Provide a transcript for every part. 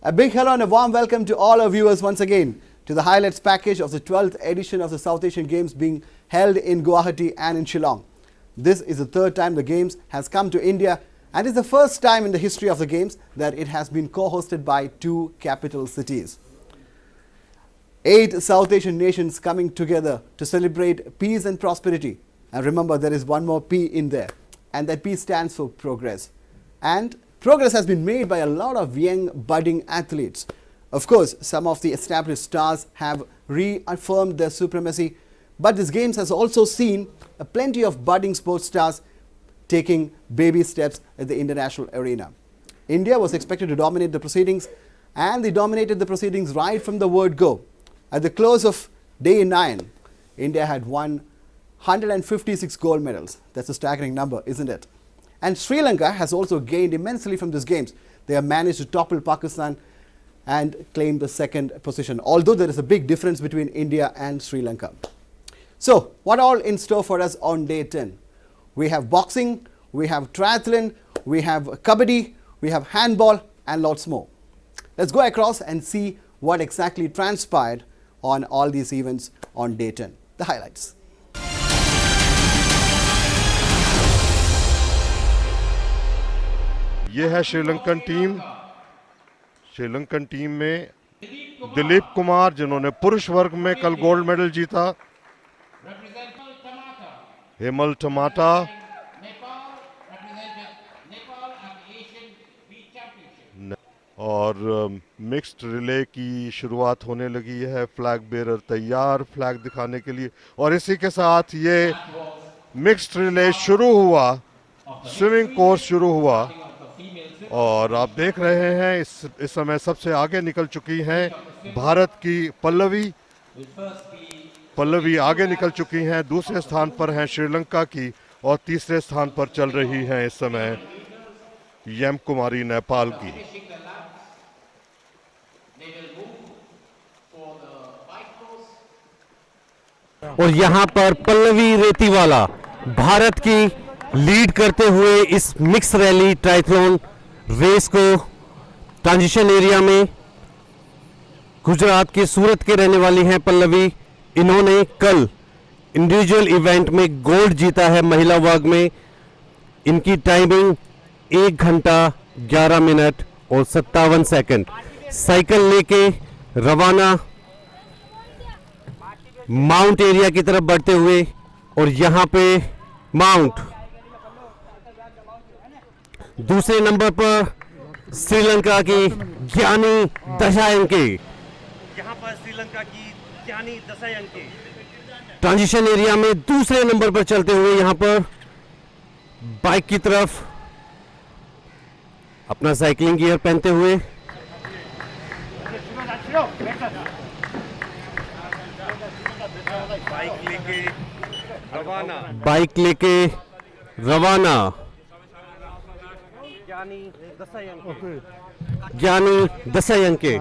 A big hello and a warm welcome to all our viewers once again to the highlights package of the 12th edition of the South Asian Games being held in Guwahati and in Shillong. This is the third time the Games has come to India and is the first time in the history of the Games that it has been co-hosted by two capital cities. 8 South Asian nations coming together to celebrate peace and prosperity. And remember, there is one more P in there, and that P stands for progress. And progress has been made by a lot of young budding athletes. Of course, some of the established stars have reaffirmed their supremacy, but this Games has also seen plenty of budding sports stars taking baby steps at the international arena. India was expected to dominate the proceedings, and they dominated the proceedings right from the word go. At the close of day 9, India had won 156 gold medals. That's a staggering number, isn't it? And Sri Lanka has also gained immensely from these Games. They have managed to topple Pakistan and claim the second position, although there is a big difference between India and Sri Lanka. So, what all in store for us on day 10? We have boxing, we have triathlon, we have kabaddi, we have handball and lots more. Let's go across and see what exactly transpired on all these events on day 10. The highlights. ये है Sri Lankan team. Sri Lankan team में दिलीप कुमार, जिन्होंने पुरुष वर्ग में कल gold medal जीता, हेमल टमाटा, और मिक्स्ड रिले की शुरुआत होने लगी है। फ्लैग बेरर तैयार फ्लैग दिखाने के लिए, और इसी के साथ ये मिक्स्ड रिले शुरू हुआ, स्विमिंग कोर्स शुरू हुआ। और आप देख रहे हैं इस समय सबसे आगे निकल चुकी हैं भारत की पल्लवी आगे निकल चुकी हैं। दूसरे स्थान पर हैं श्रीलंका की, और तीसरे स्थान पर चल रही हैं इस समय यम कुमारी नेपाल की। और यहाँ पर पल्लवी रेतीवाला भारत की लीड करते हुए इस मिक्स रैली ट्रायथलॉन रेस को ट्रांजिशन एरिया में, गुजरात के सूरत के रहने वाली हैं पल्लवी। इन्होंने कल इंडिविजुअल इवेंट में गोल्ड जीता है महिला वर्ग में। इनकी टाइमिंग 1 घंटा 11 मिनट और 57 सेकंड। साइकिल लेके रवाना माउंट एरिया की तरफ बढ़ते हुए, और यहां पे माउंट दूसरे नंबर पर श्रीलंका की ज्ञानी दशायंके। यहां पर श्रीलंका की ज्ञानी दशायंके ट्रांजिशन एरिया में दूसरे नंबर पर चलते हुए यहां पर बाइक की तरफ अपना साइकिलिंग गियर पहनते हुए बाइक लेके रवाना ज्ञानी दशायंके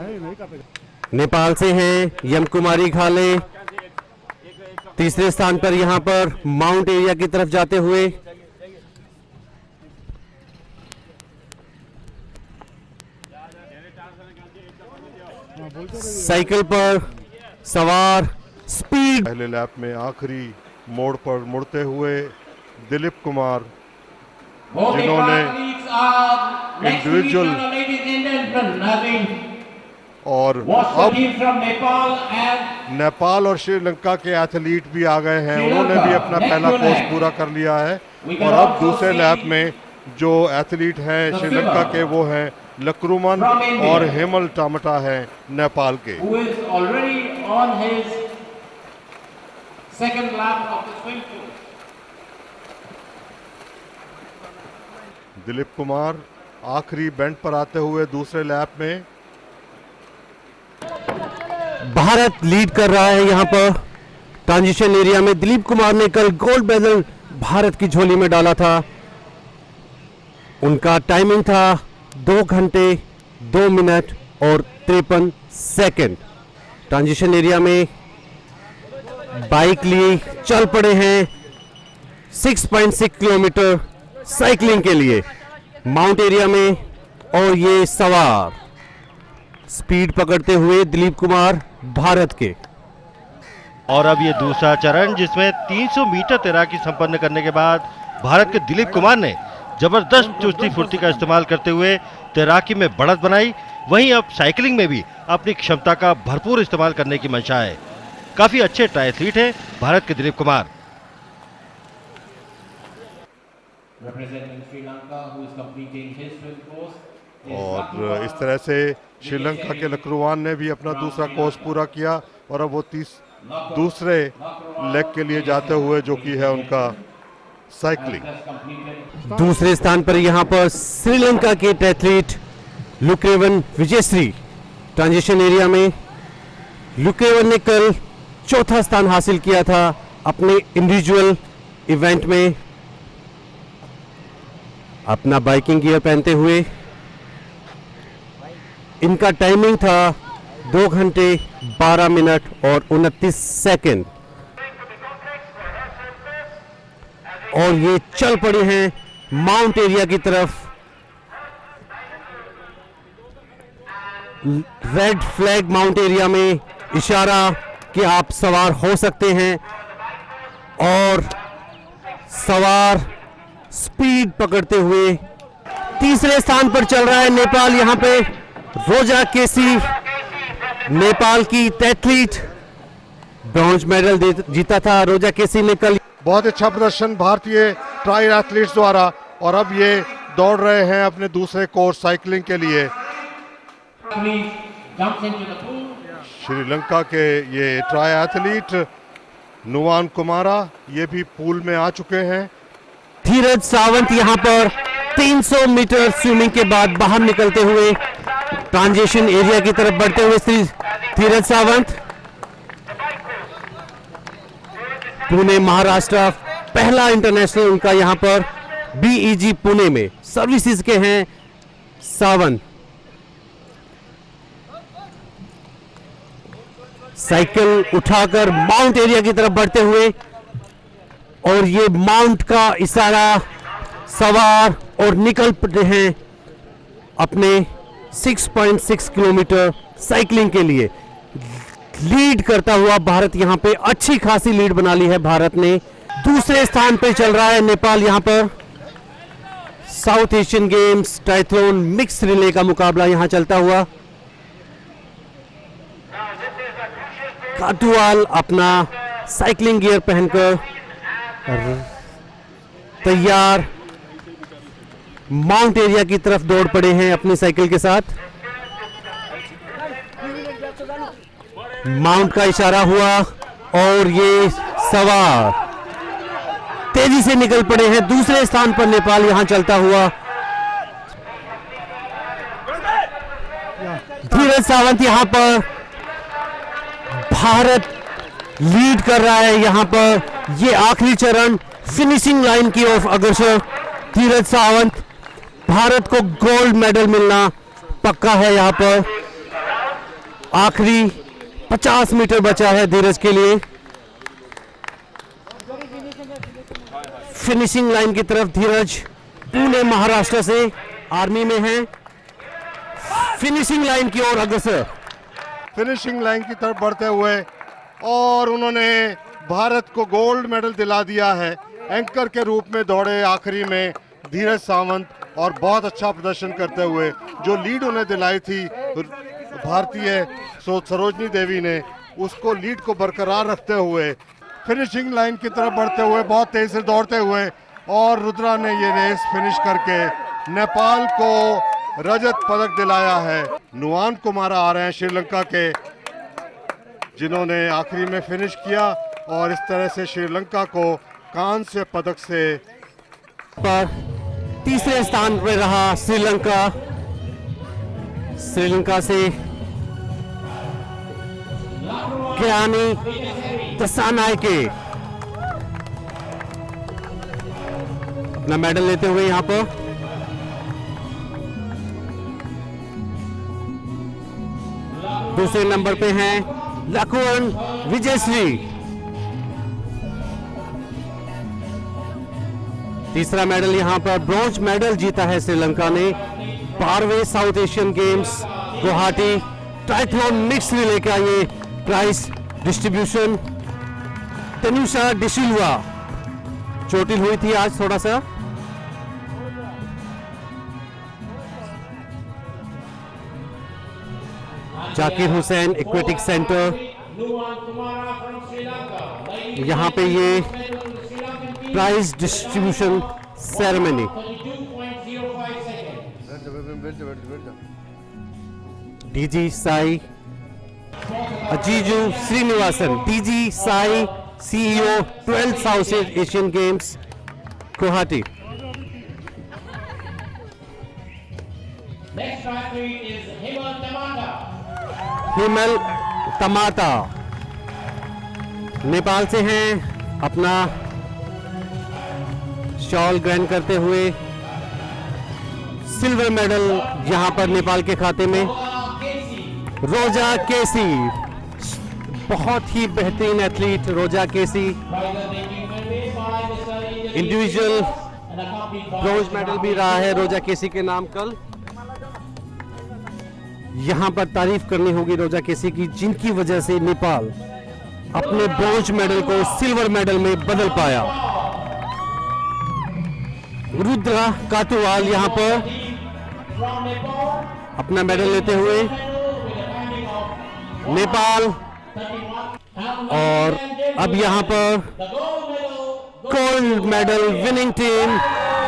नेपाल से हैं यम कुमारी घाले। तीसरे स्थान पर यहां पर माउंट एरिया की तरफ जाते हुए साइकिल पर सवार स्पीड। पहले लैप में आखिरी मोड़ पर मुड़ते हुए दिलीप कुमार, जिन्होंने इंडिविजुअल और अब नेपाल और श्रीलंका के एथलीट भी आ गए हैं, उन्होंने भी अपना पहला कोर्स पूरा कर लिया है। और अब दूसरे लैप में जो एथलीट हैं श्रीलंका के, वो हैं लक्रुमन और हेमल टामटा हैं नेपाल के। दिलीप कुमार आखिरी बेंड पर आते हुए दूसरे लैप में। भारत लीड कर रहा है यहां पर ट्रांजिशन एरिया में। दिलीप कुमार ने कल गोल्ड मेडल भारत की झोली में डाला था। उनका टाइमिंग था 2 घंटे 2 मिनट और 53 सेकंड। ट्रांजिशन एरिया में बाइक लिए चल पड़े हैं 6.6 किलोमीटर साइकिलिंग के लिए माउंट एरिया में। और ये सवार स्पीड पकड़ते हुए दिलीप कुमार भारत के। और अब ये दूसरा चरण जिसमें 300 मीटर तैराकी संपन्न करने के बाद भारत के दिलीप कुमार ने जबरदस्त चुस्ती फुर्ती का इस्तेमाल करते हुए तैराकी में बढ़त बनाई। वहीं अब साइकिलिंग में भी अपनी क्षमता का भरपूर इस्तेमाल करने की मंशा है। काफी अच्छे ट्रायथलीट हैं भारत के दिलीप कुमार। और इस तरह से श्रीलंका के लक्रुवान ने भी अपना दूसरा कोर्स पूरा किया और अब वो दूसरे लेग के लिए जाते हुए जो कि है उनका साइकिलिंग। दूसरे स्थान पर यहां पर श्रीलंका के एथलीट लुक्रेवन विजयश्री ट्रांजिशन एरिया में। लुक्रेवन ने कल चौथा स्थान हासिल किया था अपने इंडिविजुअल इवेंट में अपना बाइकिंग गियर पहनते हुए। इनका टाइमिंग था 2 घंटे 12 मिनट और 29 सेकंड और ये चल पड़े हैं माउंट एरिया की तरफ। रेड फ्लैग माउंट एरिया में इशारा कि आप सवार हो सकते हैं और सवार स्पीड पकड़ते हुए तीसरे स्थान पर चल रहा है नेपाल। यहां पे रोजा केसी नेपाल की एथलीट ब्रॉन्ज मेडल जीता था रोजा केसी ने कल। बहुत अच्छा प्रदर्शन भारतीय ट्राई एथलीट्स द्वारा और अब ये दौड़ रहे हैं अपने दूसरे कोर्स साइकिलिंग के लिए। श्रीलंका के ये ट्राई एथलीट नुवान कुमारा ये भी पूल में आ चुके हैं। धीरज सावंत यहां पर 300 मीटर स्विमिंग के बाद बाहर निकलते हुए ट्रांजिशन एरिया की तरफ बढ़ते हुए धीरज सावंत पुणे महाराष्ट्र पहला इंटरनेशनल उनका यहां पर बीईजी पुणे में सर्विसेज के हैं सावंत। साइकिल उठाकर माउंट एरिया की तरफ बढ़ते हुए और ये माउंट का इशारा सवार और निकल पड़े हैं अपने 6.6 किलोमीटर साइकिलिंग के लिए। लीड करता हुआ भारत यहां पे अच्छी खासी लीड बना ली है भारत ने। दूसरे स्थान पे चल रहा है नेपाल। यहां पर south Asian games triathlon mix relay का मुकाबला यहां चलता हुआ। काटुआल अपना साइकिलिंग गियर पहनकर तैयार माउंट एरिया की तरफ दौड़ पड़े हैं अपनी साइकिल के साथ। माउंट का इशारा हुआ और ये सवार तेजी से निकल पड़े हैं। दूसरे स्थान पर नेपाल यहां चलता हुआ। धीरज सावंत यहां पर भारत लीड कर रहा है। यहां पर ये आखिरी चरण फिनिशिंग लाइन की ओर अग्रसर। धीरज सावंत भारत को गोल्ड मेडल मिलना पक्का है। यहां पर आखिरी 50 मीटर बचा है धीरज के लिए। फिनिशिंग लाइन की तरफ धीरज पुणे महाराष्ट्र से आर्मी में है। फिनिशिंग लाइन की ओर अग्रसर। फिनिशिंग लाइन की तरफ बढ़ते हुए और उन्होंने भारत को गोल्ड मेडल दिला दिया है। एंकर के रूप में दौड़े आखिरी में धीरज सावंत और बहुत अच्छा प्रदर्शन करते हुए जो लीड उन्हें दिलाई थी भारतीय सरोजनी देवी ने उसको लीड को बरकरार रखते हुए फिनिशिंग लाइन की तरफ बढ़ते हुए बहुत तेज से दौड़ते हुए और रुद्रा ने ये रेस फिनिश करके नेपाल को रजत पदक दिलाया है। नुवान कुमारा आ रहे हैं श्रीलंका के जिन्होंने आखिरी में फिनिश किया और इस तरह से श्रीलंका को कांस्य पदक से पर तीसरे स्थान पर रहा श्रीलंका। श्रीलंका से ज्ञानी दसानायके अपना मेडल लेते हुए यहां पर दूसरे नंबर पे हैं लक्रुवान विजयश्री। तीसरा मेडल यहां पर ब्रॉन्ज मेडल जीता है श्रीलंका ने 12वें South Asian Games Guwahati triathlon mix relay का ये प्राइस डिस्ट्रीब्यूशन। तनुषा डिसिल्वा चोटिल हुई थी आज थोड़ा सा। जाकिर हुसैन एक्वेटिक सेंटर, यहां पे ये prize distribution ceremony. DG SAI Ajiju Srinivasan, DG SAI CEO 12th South Asian Games Guwahati. Next athlete is Himal Tamata. Himal Tamata Nepal से हैं, अपना शॉल ग्रहण करते हुए सिल्वर मेडल यहां पर नेपाल के खाते में। रोजा केसी, बहुत ही बेहतरीन एथलीट रोजा केसी, इंडिविजुअल ब्रॉन्ज मेडल भी रहा है रोजा केसी के नाम कल। यहां पर तारीफ करनी होगी रोजा केसी की, जिनकी वजह से नेपाल अपने ब्रॉन्ज मेडल को सिल्वर मेडल में बदल पाया। रुद्रा कातुवाल यहां पर अपना मेडल लेते हुए नेपाल, और अब यहां पर gold medal winning team,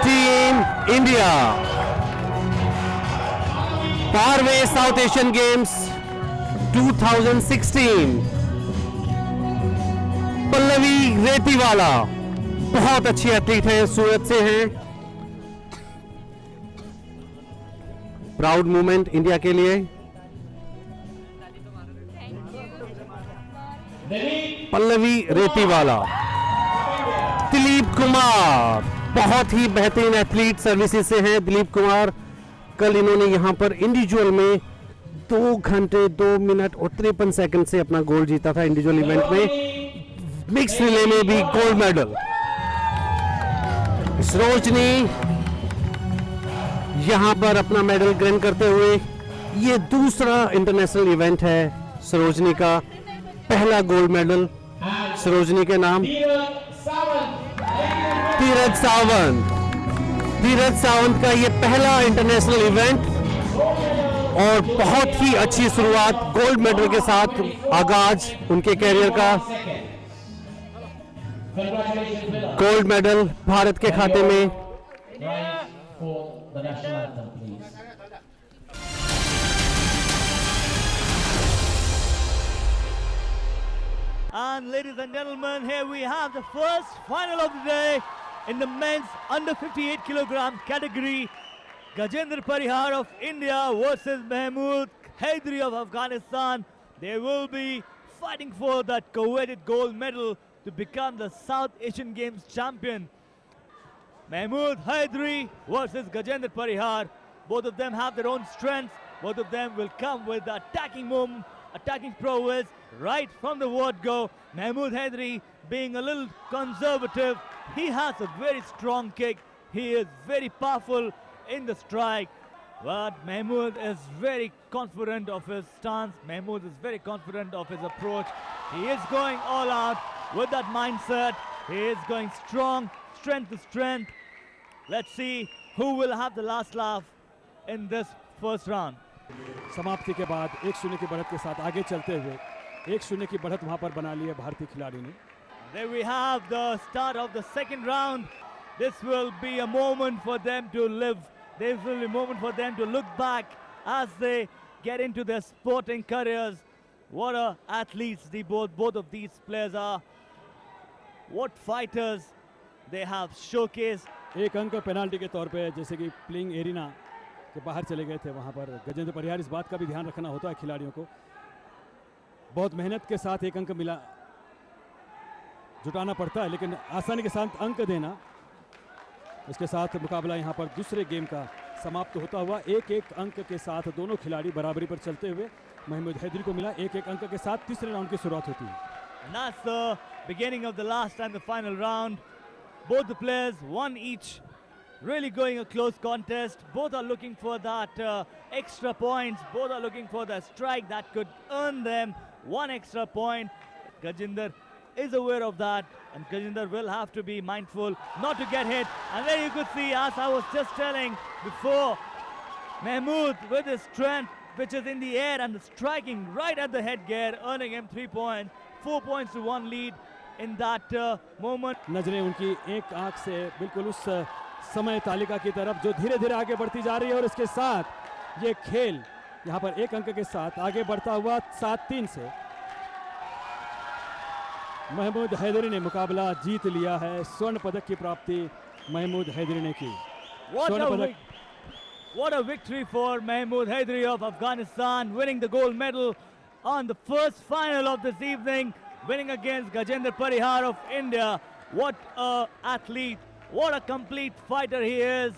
team India, पारवे South Asian Games 2016। Pallavi Retiwala बहुत अच्छी एथलीट है, सूरत से हैं। प्राउड मोमेंट इंडिया के लिए। पल्लवी रेतीवाला। दिलीप कुमार बहुत ही बेहतरीन एथलीट सर्विसेज से हैं दिलीप कुमार। कल इन्होंने यहां पर इंडिविजुअल में 2 घंटे 2 मिनट और 53 सेकंड से अपना गोल्ड जीता था इंडिविजुअल इवेंट में। मिक्स रिले में भी गोल्ड मेडल। सरोजनी यहां पर अपना मेडल ग्रहण करते हुए, ये दूसरा इंटरनेशनल इवेंट है सरोजनी का, पहला गोल्ड मेडल सरोजनी के नाम। तीरथ सावंत, तीरथ सावंत का ये पहला इंटरनेशनल इवेंट और बहुत ही अच्छी शुरुआत, गोल्ड मेडल के साथ आगाज उनके कैरियर का। गोल्ड मेडल भारत के खाते में। And ladies and gentlemen, here we have the first final of the day in the men's under 58 kilogram category. Gajendra Parihar of India versus Mahmood Haidari of Afghanistan. They will be fighting for that coveted gold medal to become the South Asian Games champion. Mahmood Haidari versus Gajendra Parihar. Both of them have their own strengths. Both of them will come with the attacking moment, attacking prowess right from the word go. Mahmood Haidari being a little conservative. He has a very strong kick. He is very powerful in the strike. But Mahmood is very confident of his stance. Mahmood is very confident of his approach. He is going all out with that mindset. He is going strong, strength to strength. Let's see who will have the last laugh in this first round. समाप्ति के बाद 1-0 की बढ़त के साथ आगे चलते हुए 1-0 की बढ़त वहां पर बना ली है भारतीय खिलाड़ी ने। There we have the start of the second round. This will be a moment for them to live. This will be a moment for them to look back as they get into their sporting careers. What athletes both of these players are. What fighters they have showcased. एक अंक penalty के तौर पे, जैसे कि playing arena के बाहर चले गए थे, वहां पर गजेंद्र परिहार, इस बात का भी ध्यान रखना होता है खिलाड़ियों को। बहुत मेहनत के साथ एक अंक मिला, जुटाना पड़ता है, लेकिन आसानी के साथ अंक देना, इसके साथ मुकाबला यहां पर दूसरे गेम का समाप्त होता हुआ 1-1 अंक के साथ दोनों खिलाड़ी बराबरी पर चलते हुए महमूद हैदरी को मिला 1-1 अंक के साथ तीसरे राउंड की शुरुआत होती है। And that's the beginning of the last and the final round. Both the players, one each, really going a close contest. Both are looking for that extra points. Both are looking for the strike that could earn them one extra point. Gajinder is aware of that, and Gajinder will have to be mindful not to get hit. And there you could see, as I was just telling before, Mahmood with his strength, which is in the air and striking right at the headgear, earning him 3 points, 4 points to 1 lead in that moment. नजरें उनकी एक आंख से बिल्कुल उस समय तालिका की तरफ जो धीरे धीरे आगे बढ़ती जा रही है, और इसके साथ ये खेल यहाँ पर 1 अंक के साथ आगे बढ़ता हुआ 7-3 से महमूद हैदरी ने मुकाबला जीत लिया है। स्वर्ण पदक की प्राप्ति महमूद हैदरी ने की। What a victory for Mahmood Haidari of Afghanistan, winning the gold medal on the first final of this evening, winning against Gajendra Parihar of India. What a athlete, what a complete fighter he is,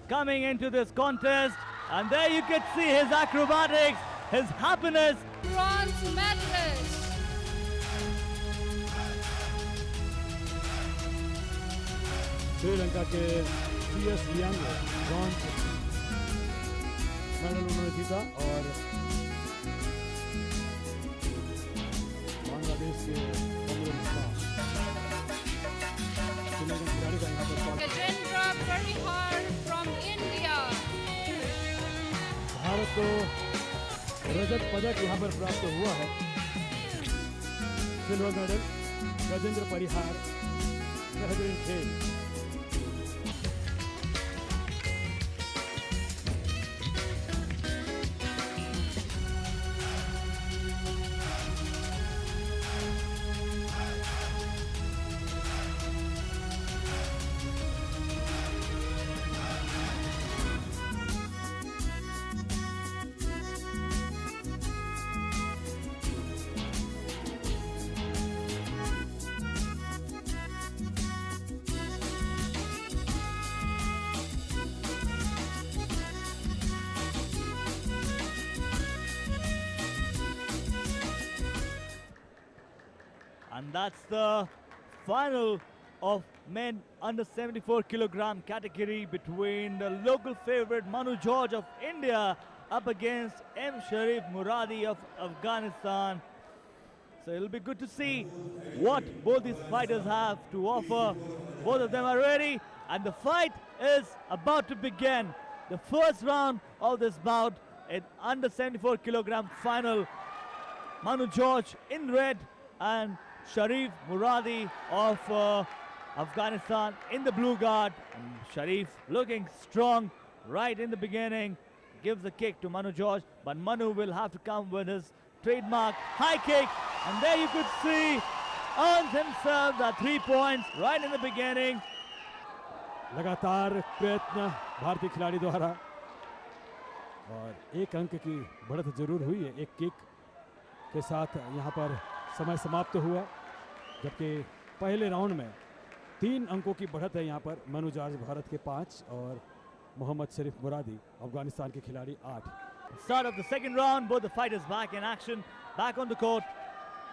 coming into this contest. And there you can see his acrobatics, his happiness. Bronze medalist. Sri Lanka के CS लियांगो bronze medal उन्होंने जीता, और बांग्लादेश के खिलाड़ी का यहाँ पर Gajendra Parihar from India. Bharat को रजत पदक यहाँ पर प्राप्त हुआ है। सिल्वर मेडल गजेंद्र परिहार, बेहतरीन खेल। And that's the final of men under 74 kilogram category between the local favorite Manu George of India up against M. Sharif Muradi of Afghanistan. So it'll be good to see what both these fighters have to offer. Both of them are ready, and the fight is about to begin. The first round of this bout in under 74 kilogram final. Manu George in red and Sharif Muradi of Afghanistan in the blue guard. And Sharif looking strong right in the beginning. Gives the kick to Manu George, but Manu will have to come with his trademark high kick. And there you could see, earns himself the 3 points right in the beginning. लगातार प्रयत्न भारतीय खिलाड़ी द्वारा, और 1 अंक की बढ़त जरूर हुई है। एक किक के साथ यहाँ पर समय समाप्त हुआ, जबकि पहले राउंड में 3 अंकों की बढ़त है। यहाँ पर मनु जॉर्ज भारत के 5 और मोहम्मद शरीफ मुरादी अफगानिस्तान के खिलाड़ी 8। Start of the second round, both the fighters back in action, back on the court.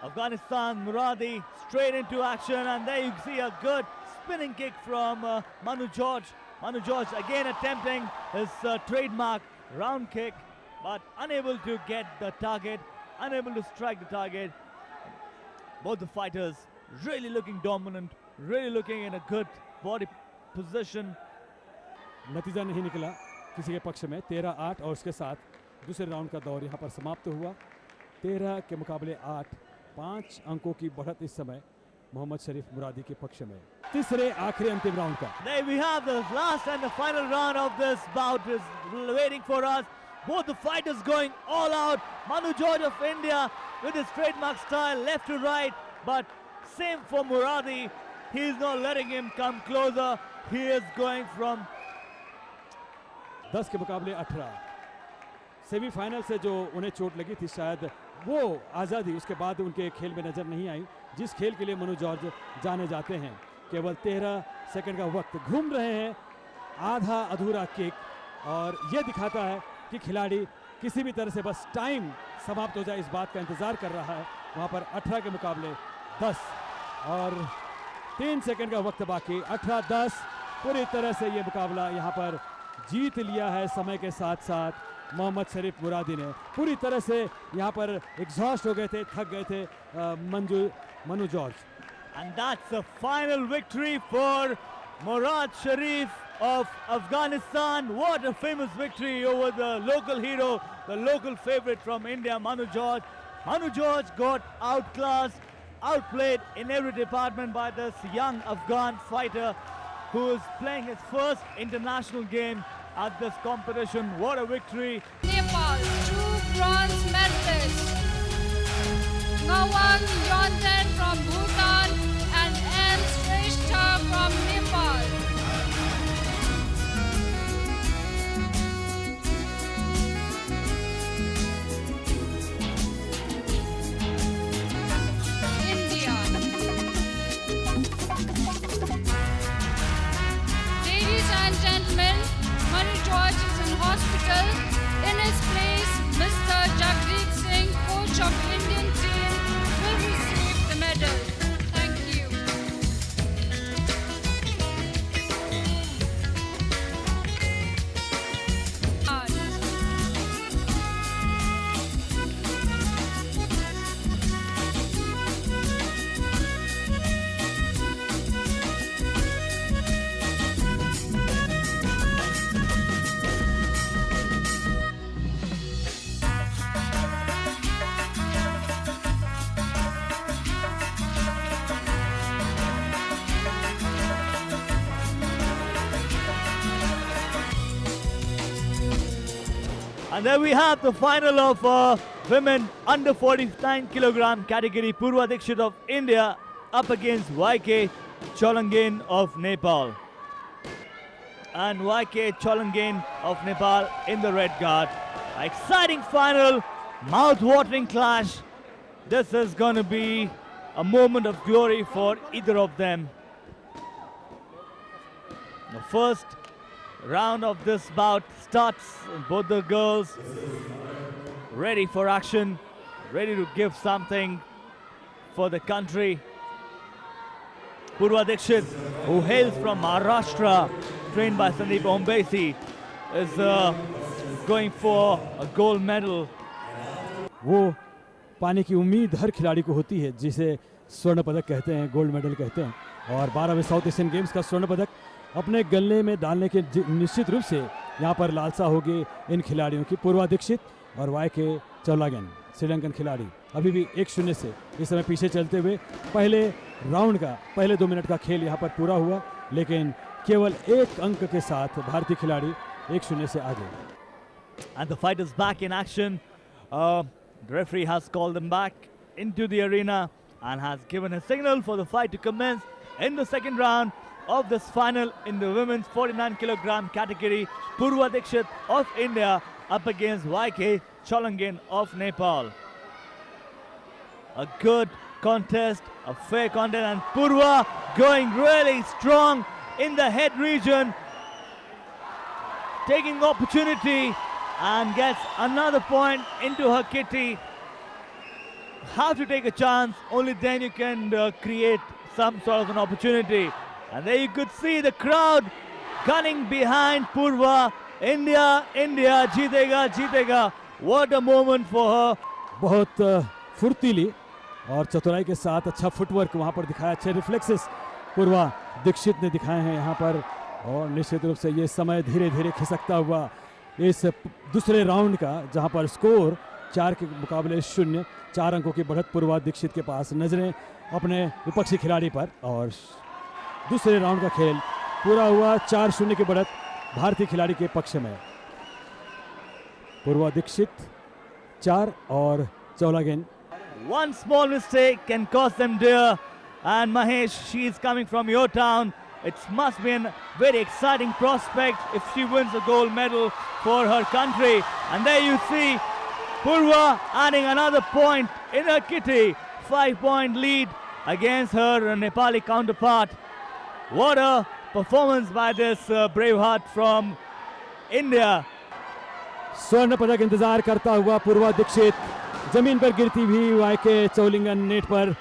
Afghanistan, Muradi straight into action, and there you see a good spinning kick from Manu George. Manu George again attempting his trademark round kick, but unable to get the target, unable to strike the target. Both the fighters really looking dominant, really looking in a good body position. नतीजा नहीं निकला किसी के पक्ष में। 13-8, और उसके साथ दूसरे राउंड का दौर यहाँ पर समाप्त हुआ। 13 के मुकाबले 8, 5 अंकों की बढ़त इस समय मोहम्मद शरीफ मुरादी के पक्ष में। तीसरे आखिरी अंतिम राउंड का। There we have the last and the final round of this bout is waiting for us. Both the fighters going all out. Manu George of India with his trademark style, left to right, but same for Muradi. He is not letting him come closer. He is going from 10 के मुकाबले 18। Semifinal से जो उन्हें चोट लगी थी, शायद वो आज़ादी उसके बाद उनके खेल में नज़र नहीं आई, जिस खेल के लिए मनु जॉर्ज जाने जाते हैं। केवल 13 सेकंड का वक्त, घूम रहे हैं आधा अधूरा किक, और यह दिखाता है कि खिलाड़ी किसी भी तरह से बस टाइम समाप्त हो जाए इस बात का इंतज़ार कर रहा है। वहाँ पर 18 के मुकाबले 10 और 3 सेकंड का वक्त बाकी। 18-10 पूरी तरह से ये मुकाबला यहाँ पर जीत लिया है समय के साथ साथ मोहम्मद शरीफ मुरादी ने। पूरी तरह से यहाँ पर एग्जॉस्ट हो गए थे, थक गए थे Manu George. And that's a final victory for Murad Sharif of Afghanistan. What a famous victory over the local hero, the local favorite from India, Manu George. Manu George got outclassed, outplayed in every department by this young Afghan fighter who is playing his first international game at this competition. What a victory. Nepal, 2 bronze medalists. Ngawang Yonten from Bhutan and M. Shrestha from Nepal. India. Ladies and gentlemen, Manu George is in hospital. In his place, Mr. Jagdeep Singh, coach of Indian team, will receive the medal. Thank you. And there we have the final of women under 49 kilogram category. Purva Dikshit of India up against YK Cholangane of Nepal. And YK Cholangane of Nepal in the red guard. Exciting final, mouth-watering clash. This is going to be a moment of glory for either of them. The first round of this bout starts. Both the girls ready for action, ready to give something for the country. Purva Dikshit, who hails from Maharashtra, trained by Sandeep Ombesi, is going for a gold medal. वो पाने की उम्मीद हर खिलाड़ी को होती है, जिसे स्वर्ण पदक कहते हैं, गोल्ड मेडल कहते हैं। और 12वें साउथ एशियन गेम्स का स्वर्ण पदक अपने गले में डालने के निश्चित रूप से यहाँ पर लालसा होगी इन खिलाड़ियों की। पूर्वा दीक्षित और YK चौलागन श्रीलंकन खिलाड़ी अभी भी 1-0 से इस समय पीछे चलते हुए पहले राउंड का पहले 2 मिनट का खेल यहाँ पर पूरा हुआ, लेकिन केवल 1 अंक के साथ भारतीय खिलाड़ी 1-0 से आगे। And the fight is back in action. The referee has called them back into the arena and has given a signal for the fight to commence in the second round of this final in the women's 49 kilogram category. Purva Dikshit of India up against YK Cholangane of Nepal. A good contest, a fair contest, and Purva going really strong in the head region, taking opportunity and gets another point into her kitty. How to take a chance, only then you can create some sort of an opportunity. And there you could see the crowd gunning behind Purva. India, India, जीतेगा, जीतेगा. What a moment for her. बहुत फुर्तीली और चतुराई के साथ अच्छा footwork वहाँ पर दिखाया, अच्छे रिफ्लेक्सेस पूर्वा दीक्षित ने दिखाए हैं यहाँ पर। और निश्चित रूप से ये समय धीरे धीरे खिसकता हुआ इस दूसरे राउंड का, जहाँ पर स्कोर 4 के मुकाबले 0, 4 अंकों की बढ़त पूर्वा दीक्षित के पास। नजरें अपने विपक्षी खिलाड़ी पर और दूसरे राउंड का खेल पूरा हुआ। 4-0 की बढ़त भारतीय खिलाड़ी के पक्ष में। पूर्वा दीक्षित 4 और चौलागेन। One small mistake can cost them dear. And Mahesh, she is coming from your town. It must be a very exciting prospect if she wins a gold medal for her country. And there you see Purva adding another point in her kitty. 5-point lead against her Nepali counterpart. What a performance by this braveheart from India. स्वर्ण पदक इंतजार करता हुआ पूर्वा दीक्षित जमीन पर गिरती भी YK चौलिंगन net पर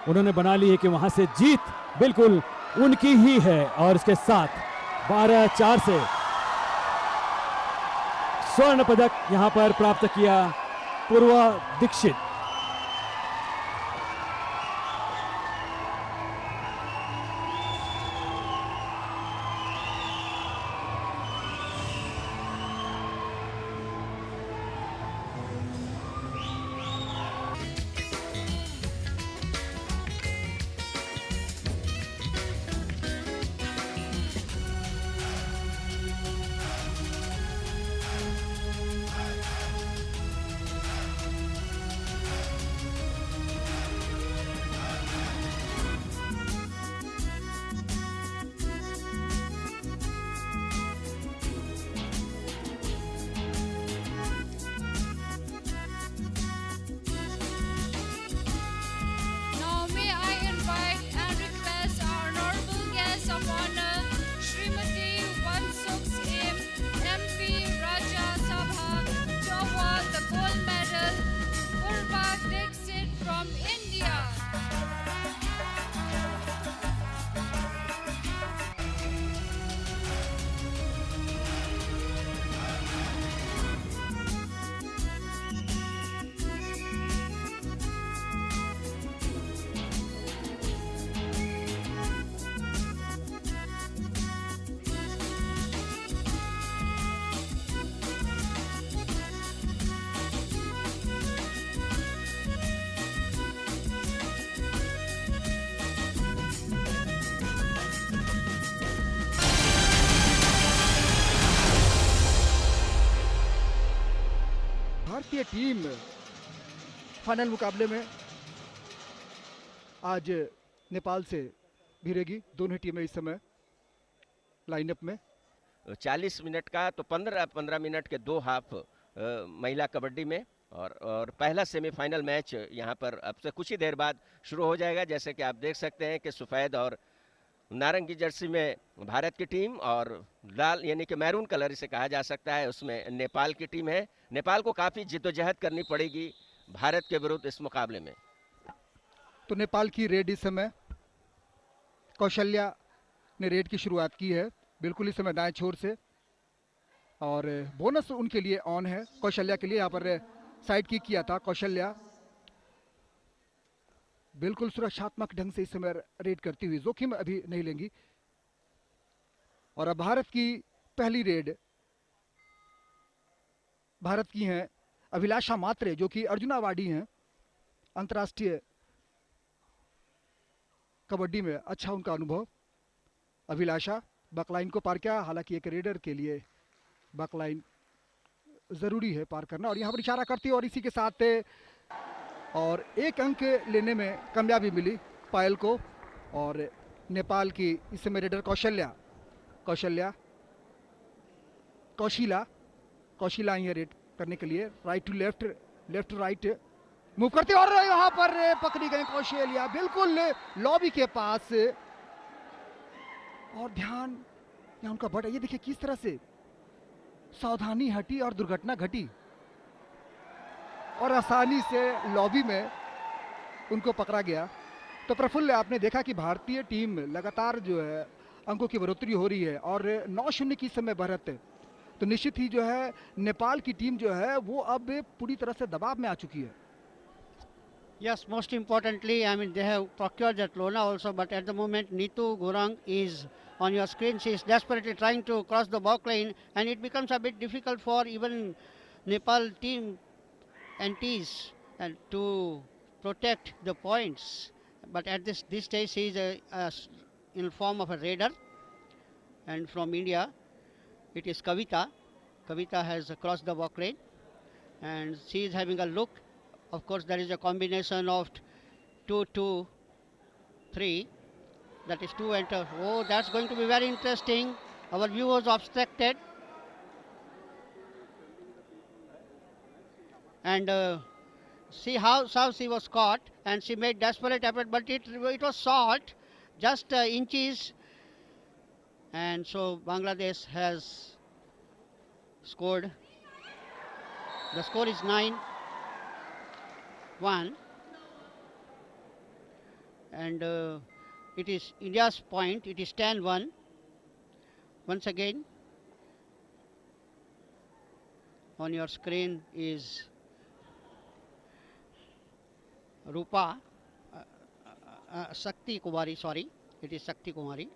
उन्होंने बना ली है कि वहां से जीत बिल्कुल उनकी ही है। और इसके साथ 12-4 से स्वर्ण पदक यहां पर प्राप्त किया पूर्वा Dixit. Now may I invite and request our honorable guest of honor, Srimati Vansukh M. MP Rajya Sabha, to award the gold medal, Purva Dixit from India. भारतीय टीम फाइनल मुकाबले में आज नेपाल से भिड़ेगी। दोनों टीमें इस समय लाइनअप में 40 मिनट का तो 15 मिनट के 2 हाफ महिला कबड्डी में और पहला सेमीफाइनल मैच यहां पर अब से कुछ ही देर बाद शुरू हो जाएगा। जैसे कि आप देख सकते हैं कि सफ़ेद और नारंगी जर्सी में भारत की टीम और लाल यानी कि मैरून कलर इसे कहा जा सकता है, उसमें नेपाल की टीम है। नेपाल को काफ़ी जिद्दोजहद करनी पड़ेगी भारत के विरुद्ध इस मुकाबले में। तो नेपाल की रेड इस समय कौशल्या ने रेड की शुरुआत की है, बिल्कुल इस समय दाएं छोर से, और बोनस उनके लिए ऑन है। कौशल्या के लिए यहाँ पर साइड किक किया था कौशल्या, बिल्कुल सुरक्षात्मक ढंग से इस समय रेड करती हुई, जोखिम अभी नहीं लेंगी। और अब भारत की पहली रेड भारत की हैं अभिलाषा मात्रे, जो कि अर्जुन अवार्डी हैं अंतर्राष्ट्रीय कबड्डी में, अच्छा उनका अनुभव। अभिलाषा बकलाइन को पार किया, हालांकि एक रेडर के लिए बकलाइन ज़रूरी है पार करना, और यहाँ पर इशारा करती है। और इसी के साथ और 1 अंक लेने में कामयाबी मिली पायल को। और नेपाल की इस समय रेडर कौशिला ही है रेड करने के लिए, right to left, left to right move करते, और यहाँ पर पकड़ी गई कौशल्या बिल्कुल लॉबी के पास। और ध्यान यहाँ उनका बढ़ा, ये देखिए किस तरह से सावधानी हटी और दुर्घटना घटी, और आसानी से लॉबी में उनको पकड़ा गया। तो प्रफुल्ल, आपने देखा कि भारतीय टीम लगातार जो है अंकों की बढ़ोतरी हो रही है और 9-0 की समय बढ़त है। तो निश्चित ही जो है नेपाल की टीम जो है वो अब पूरी तरह से दबाव में आ चुकी है। Yes, most importantly, I mean, they have procured that Lona also, but at the moment, Neetu Gurang is on your screen. She is desperately trying to cross the back line, and it becomes a bit difficult for even Nepal team NTs and to protect the points. But at this stage, she is in form of a raider, and from India, it is Kavita. Kavita has crossed the back lane, and she is having a look. Of course, there is a combination of 2-2-3. That is 2 enter. Oh, that's going to be very interesting. Our view was obstructed. And see how she was caught, and she made desperate effort, but it was short, just inches. And so Bangladesh has scored. The score is 9-1, and it is India's point. It is 10-1. Once again, on your screen is Rupa Sakti Kumari. Sorry, it is Sakti Kumari.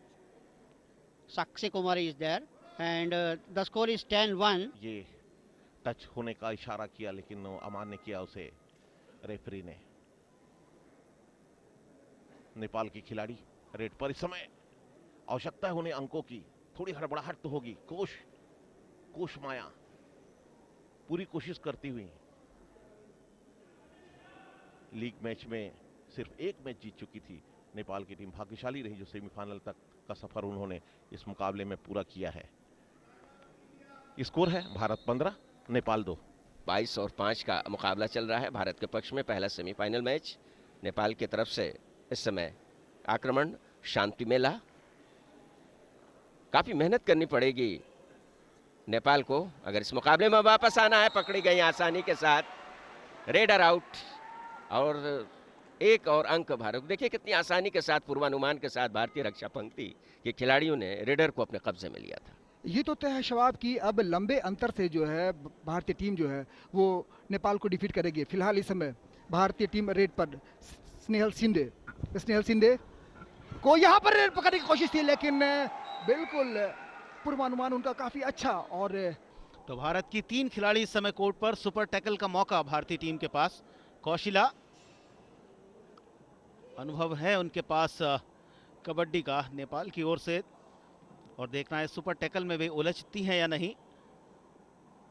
Sakshi Kumari is there, and the score is 10-1. ये touch होने का इशारा किया, लेकिन अमान्य किया उसे referee ने। नेपाल की खिलाड़ी रेड पर। इस समय आवश्यकता है उन्हें अंकों की, थोड़ी हड़बड़ाहट तो होगी। कोश माया पूरी कोशिश करती हुई लीग मैच में सिर्फ एक मैच जीत चुकी थी नेपाल की टीम। भाग्यशाली रही जो सेमीफाइनल तक का सफर उन्होंने इस मुकाबले में पूरा किया है। स्कोर है भारत 15 नेपाल 2। 22 और 5 का मुकाबला चल रहा है भारत के पक्ष में। पहला सेमीफाइनल मैच नेपाल की तरफ से इस समय आक्रमण शांति मेला। काफी मेहनत करनी पड़ेगी नेपाल को अगर इस मुकाबले में वापस आना है। पकड़ी गई आसानी के साथ, रेडर आउट और एक और अंक भारत। देखिए कितनी आसानी के साथ, पूर्वानुमान के साथ भारतीय रक्षा पंक्ति के खिलाड़ियों ने रेडर को अपने कब्जे में लिया था। ये तो तय है शवाब की अब लंबे अंतर से जो है भारतीय टीम जो है वो नेपाल को डिफीट करेगी। फिलहाल इस समय भारतीय टीम रेड पर स्नेहल सिंधे को यहाँ पर रेड पकड़ने की कोशिश थी, लेकिन बिल्कुल पूर्वानुमान उनका काफी अच्छा। और तो भारत की 3 खिलाड़ी इस समय कोर्ट पर। सुपर टैकल का मौका भारतीय टीम के पास। कौशिला, अनुभव है उनके पास कबड्डी का नेपाल की ओर से, और देखना है सुपर टैकल में वे उलझती हैं या नहीं।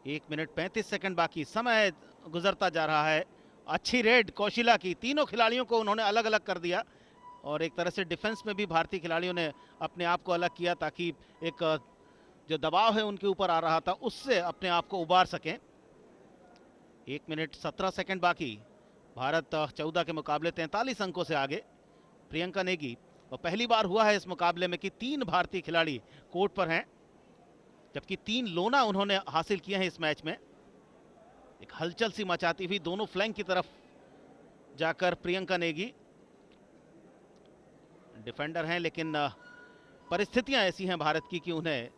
1 मिनट 35 सेकंड बाकी, समय गुजरता जा रहा है। अच्छी रेड कौशिला की, तीनों खिलाड़ियों को उन्होंने अलग अलग कर दिया और एक तरह से डिफेंस में भी भारतीय खिलाड़ियों ने अपने आप को अलग किया ताकि एक जो दबाव है उनके ऊपर आ रहा था उससे अपने आप को उबार सकें। 1 मिनट 17 सेकंड बाकी। भारत 14 के मुकाबले 43 अंकों से आगे। प्रियंका नेगी, और पहली बार हुआ है इस मुकाबले में कि 3 भारतीय खिलाड़ी कोर्ट पर हैं, जबकि 3 लोना उन्होंने हासिल किए हैं इस मैच में। एक हलचल सी मचाती हुई दोनों फ्लैंक की तरफ जाकर प्रियंका नेगी डिफेंडर हैं, लेकिन परिस्थितियां ऐसी हैं भारत की कि उन्हें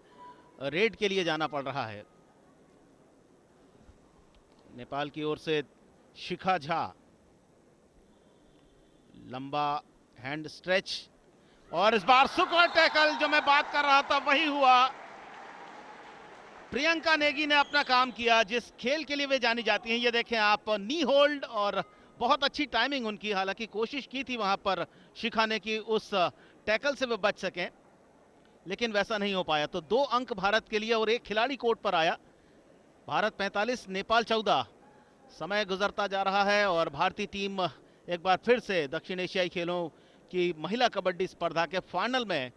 रेड के लिए जाना पड़ रहा है। नेपाल की ओर से शिखा झा, लंबा हैंड स्ट्रेच, और इस बार सुपर टैकल जो मैं बात कर रहा था वही हुआ। प्रियंका नेगी ने अपना काम किया जिस खेल के लिए वे जानी जाती हैं। ये देखें आप, नी होल्ड, और बहुत अच्छी टाइमिंग उनकी। हालांकि कोशिश की थी वहां पर शिखा ने कि उस टैकल से वे बच सकें, लेकिन वैसा नहीं हो पाया। तो 2 अंक भारत के लिए और एक खिलाड़ी कोर्ट पर आया। भारत 45 नेपाल 14। समय गुजरता जा रहा है और भारतीय टीम एक बार फिर से दक्षिण एशियाई खेलों की महिला कबड्डी स्पर्धा के फाइनल में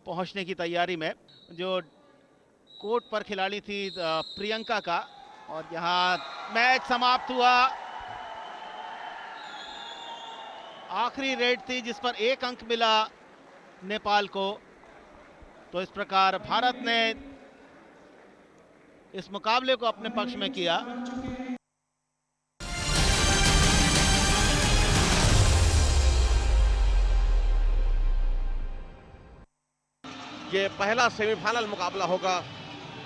पहुंचने की तैयारी में। जो कोर्ट पर खिलाड़ी थी प्रियंका का, और यहां मैच समाप्त हुआ। आखिरी रेड थी जिस पर 1 अंक मिला नेपाल को। तो इस प्रकार भारत ने इस मुकाबले को अपने पक्ष में किया। ये पहला सेमीफाइनल मुकाबला होगा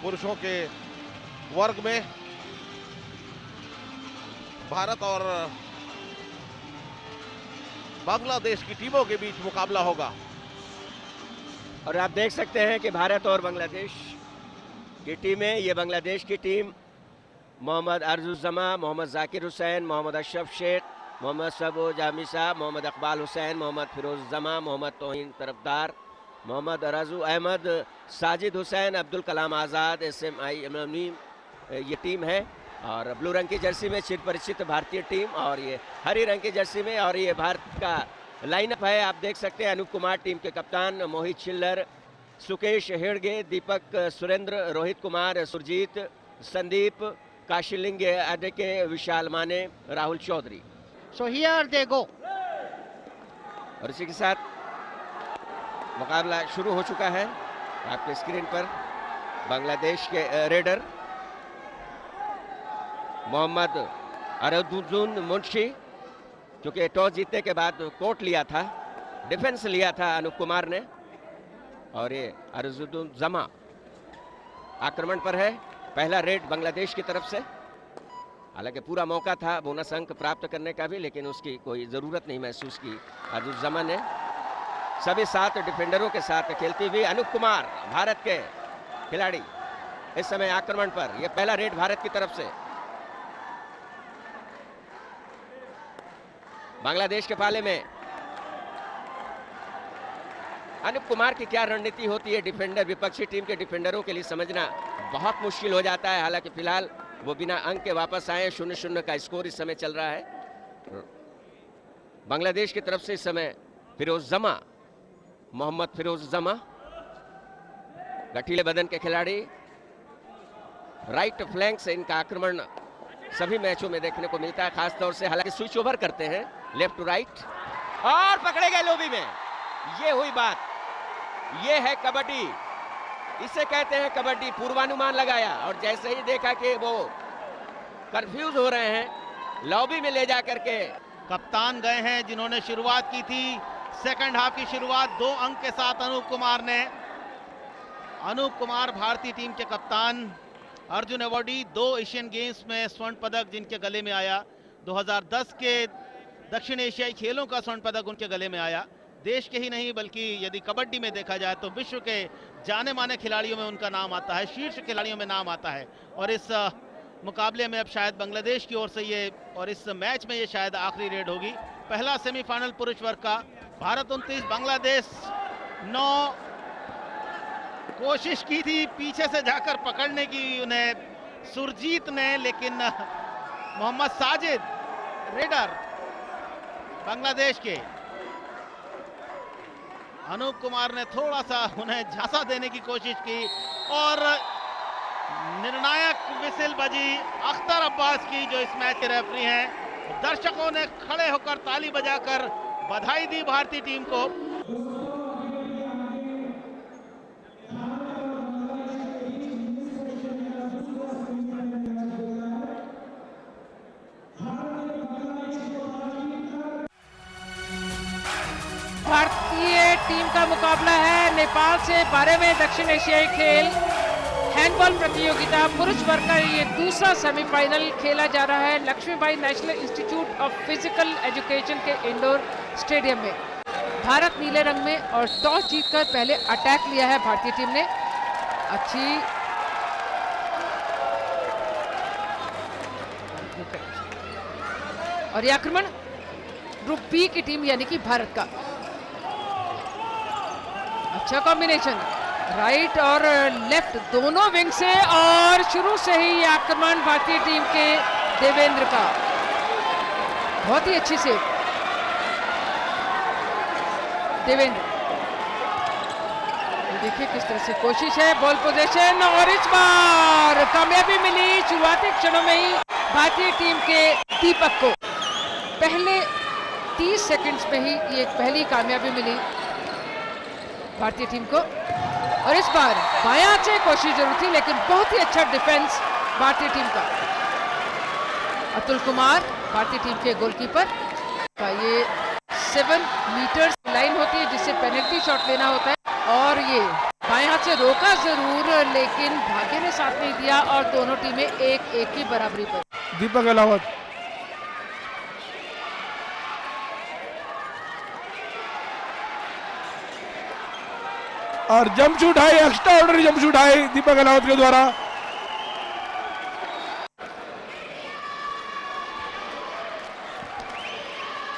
पुरुषों के वर्ग में। भारत और बांग्लादेश की टीमों के बीच मुकाबला होगा। और आप देख सकते हैं कि भारत और बांग्लादेश की टीमें, ये बांग्लादेश की टीम मोहम्मद अर्जुज़मा, मोहम्मद जाकिर हुसैन, मोहम्मद अशरफ शेख, मोहम्मद सबोज आमिसा, मोहम्मद इकबाल हुसैन, मोहम्मद फिरोज जमा, मोहम्मद तोहिन तरफदार, मोहम्मद राजू अहमद, साजिद हुसैन, अब्दुल कलाम आज़ाद, SMI अमीन, ये टीम है। और ब्लू रंग की जर्सी में चिर परिचित भारतीय टीम, और ये हरी रंग की जर्सी में, और ये भारत का लाइनअप है। आप देख सकते हैं अनूप कुमार टीम के कप्तान, मोहित छिल्लर, सुकेश हेड़गे, दीपक सुरेंद्र, रोहित कुमार, सुरजीत, संदीप, काशिलिंग अडेके, विशाल माने, Rahul Chaudhary. So here they go. और इसी के साथ मुकाबला शुरू हो चुका है। आपके स्क्रीन पर बांग्लादेश के रेडर मोहम्मद अरदुजुन मुंशी, जो कि टॉस जीतने के बाद कोर्ट लिया था, डिफेंस लिया था अनूप कुमार ने, और ये अर्जुजुज्जमा आक्रमण पर है। पहला रेड बांग्लादेश की तरफ से, हालांकि पूरा मौका था बोनस अंक प्राप्त करने का भी, लेकिन उसकी कोई जरूरत नहीं महसूस की अर्जुजुज्जमा ने। सभी 7 डिफेंडरों के साथ खेलती हुई अनूप कुमार भारत के खिलाड़ी इस समय आक्रमण पर। यह पहला रेड भारत की तरफ से। बांग्लादेश के पाले में अनूप कुमार की क्या रणनीति होती है डिफेंडर, विपक्षी टीम के डिफेंडरों के लिए समझना बहुत मुश्किल हो जाता है। हालांकि फिलहाल वो बिना अंक के वापस आए। 0-0 का स्कोर इस समय चल रहा है बांग्लादेश की तरफ से। इस समय फिरोज जमा, मोहम्मद फिरोज जमा, गठीले बदन के खिलाड़ी, राइट फ्लैंक से इनका आक्रमण सभी मैचों में देखने को मिलता है, खासतौर से। हालांकि स्विच ओवर करते हैं लेफ्ट टू राइट, और पकड़े गए लोबी में। ये हुई बात, ये है कबड्डी, इसे कहते हैं कबड्डी। पूर्वानुमान लगाया और जैसे ही देखा कि वो कंफ्यूज हो रहे हैं, लॉबी में ले जाकर के कप्तान गए हैं जिन्होंने शुरुआत की थी। सेकंड हाफ की शुरुआत 2 अंक के साथ अनूप कुमार ने। अनूप कुमार भारतीय टीम के कप्तान, अर्जुन अवार्डी, 2 एशियन गेम्स में स्वर्ण पदक जिनके गले में आया। 2010 के दक्षिण एशियाई खेलों का स्वर्ण पदक उनके गले में आया। देश के ही नहीं बल्कि यदि कबड्डी में देखा जाए तो विश्व के जाने माने खिलाड़ियों में उनका नाम आता है, शीर्ष खिलाड़ियों में नाम आता है। और इस मुकाबले में अब शायद बांग्लादेश की ओर से ये, और इस मैच में ये शायद आखिरी रेड होगी। पहला सेमीफाइनल पुरुष वर्ग का, भारत 29 बांग्लादेश 9। कोशिश की थी पीछे से जाकर पकड़ने की उन्हें सुरजीत ने, लेकिन मोहम्मद साजिद रेडर बांग्लादेश के, अनूप कुमार ने थोड़ा सा उन्हें झांसा देने की कोशिश की और निर्णायक विसिल बजी अख्तर अब्बास की, जो इस मैच के रेफरी हैं। दर्शकों ने खड़े होकर ताली बजाकर बधाई दी भारतीय टीम को। भारतीय टीम का मुकाबला है नेपाल से 12वें दक्षिण एशियाई खेल हैंडबॉल प्रतियोगिता पुरुष वर्ग का। ये दूसरा सेमीफाइनल खेला जा रहा है Laxmibai national institute of physical education के इंडोर स्टेडियम में। भारत नीले रंग में, और टॉस जीतकर पहले अटैक लिया है भारतीय टीम ने। अच्छी और ये आक्रमण ग्रुप बी की टीम यानी कि भारत का। अच्छा कॉम्बिनेशन राइट और लेफ्ट दोनों विंग से, और शुरू से ही ये आक्रमण भारतीय टीम के देवेंद्र का बहुत ही अच्छी सेव। देवेंद्र देखिए किस तरह से कोशिश है, बॉल पोजीशन, और इस बार कामयाबी मिली शुरुआती क्षणों में ही भारतीय टीम के दीपक को। पहले 30 सेकंड्स में ही ये पहली कामयाबी मिली भारतीय टीम को। और इस बार बायां से कोशिश जरूर थी, लेकिन बहुत ही अच्छा डिफेंस भारतीय टीम का। अतुल कुमार भारतीय टीम के गोलकीपर का, ये 7 मीटर्स लाइन होती है जिससे पेनल्टी शॉट लेना होता है, और ये बायां से रोका जरूर लेकिन भाग्य ने साथ नहीं दिया, और दोनों टीमें 1-1 की बराबरी पर। दीपक अहलावत और jump shoot high, extraordinary jump shoot high Deepak Ahlawat के द्वारा।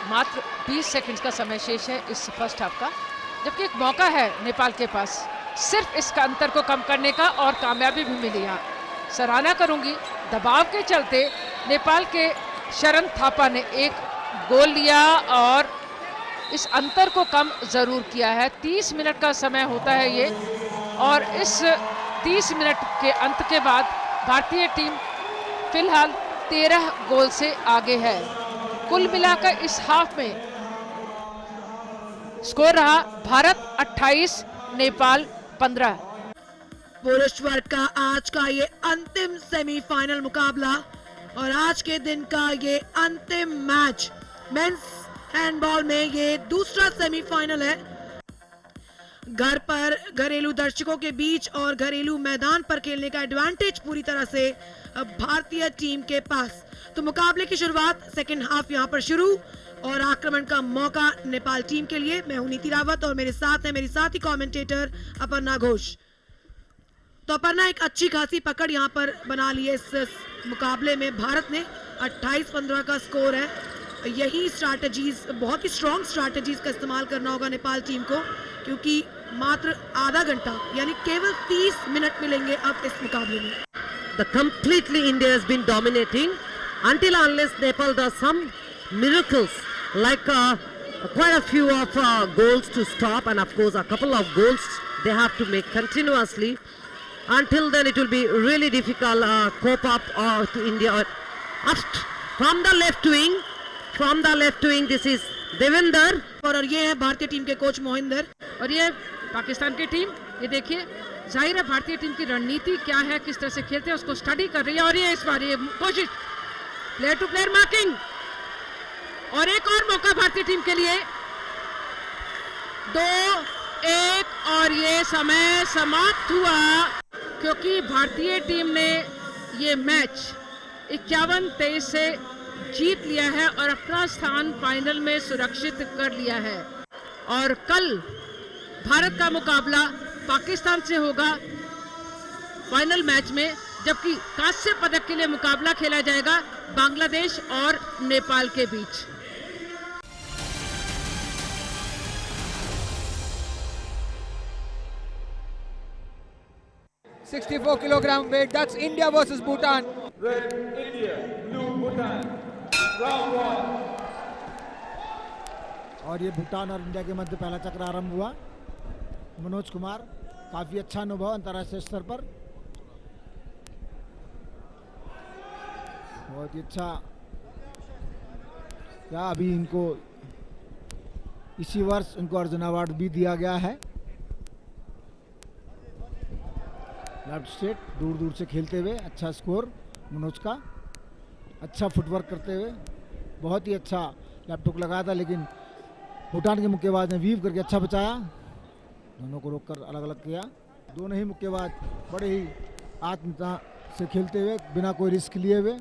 मात्र 20 सेकंड्स का समय शेष है इस फर्स्ट हाफ का, जबकि एक मौका है नेपाल के पास सिर्फ इसका अंतर को कम करने का, और कामयाबी भी मिली। यहाँ सराहना करूंगी, दबाव के चलते नेपाल के शरण थापा ने एक गोल लिया और इस अंतर को कम जरूर किया है। 30 मिनट का समय होता है ये, और इस 30 मिनट के अंत के बाद भारतीय टीम फिलहाल 13 गोल से आगे है। कुल मिलाकर इस हाफ में स्कोर रहा भारत 28, नेपाल 15। पुरुष वर्ग का आज का ये अंतिम सेमीफाइनल मुकाबला और आज के दिन का ये अंतिम मैच मेंस हैंडबॉल में ये दूसरा सेमीफाइनल है। घर पर घरेलू दर्शकों के बीच और घरेलू मैदान पर खेलने का एडवांटेज पूरी तरह से भारतीय टीम के पास। तो मुकाबले की शुरुआत सेकंड हाफ यहां पर शुरू और आक्रमण का मौका नेपाल टीम के लिए। मैं हूं नीति रावत और मेरे साथ है मेरी साथी कमेंटेटर अपर्णा घोष। तो अपर्णा, एक अच्छी खासी पकड़ यहां पर बना ली है इस मुकाबले में भारत ने। 28-15 का स्कोर है। यही स्ट्रैटेजीज, बहुत ही स्ट्रॉन्ग स्ट्रैटेजीज का इस्तेमाल करना होगा नेपाल टीम को, क्योंकि मात्र आधा घंटा यानी केवल 30 मिनट मिलेंगे अब इस मुकाबले में। Completely India has been dominating until unless Nepal does some miracles, like quite a few of goals to stop, and of course a couple of goals they have to make continuously. Until then it will be really difficult cope up to India. From the left wing this is Devendra और ये है भारतीय team के coach Mohinder और ये पाकिस्तान की team. ये देखिए, जाहिर है भारतीय टीम की रणनीति क्या है, किस तरह से खेलते हैं उसको स्टडी कर रही है। और ये इस बार ये कोशिश प्लेयर टू प्लेयर मार्किंग और एक और मौका भारतीय टीम के लिए। 2-1 और ये समय समाप्त हुआ क्योंकि भारतीय टीम ने ये मैच 51-23 से जीत लिया है और अपना स्थान फाइनल में सुरक्षित कर लिया है। और कल भारत का मुकाबला पाकिस्तान से होगा फाइनल मैच में, जबकि कांस्य पदक के लिए मुकाबला खेला जाएगा बांग्लादेश और नेपाल के बीच। $64 kilogram weight. That's India versus Bhutan. Red India, blue Bhutan. Round 1. और ये भूटान और इंडिया के मध्य पहला चक्र आरंभ हुआ। मनोज कुमार, काफी अच्छा अनुभव अंतर्राष्ट्रीय स्तर पर, बहुत ही अच्छा। क्या अभी इनको इसी वर्ष इनको अर्जुन अवार्ड भी दिया गया है। लेफ्ट स्टेट दूर दूर से खेलते हुए अच्छा स्कोर मनोज का, अच्छा फुटवर्क करते हुए, बहुत ही अच्छा लेफ्ट हुक लगाया था, लेकिन भूटान के मुक्केबाज ने वीव करके अच्छा बचाया। दोनों को रोककर अलग अलग किया। दोनों ही मुक्केबाज बड़े ही आत्मता से खेलते हुए, बिना कोई रिस्क लिए हुए।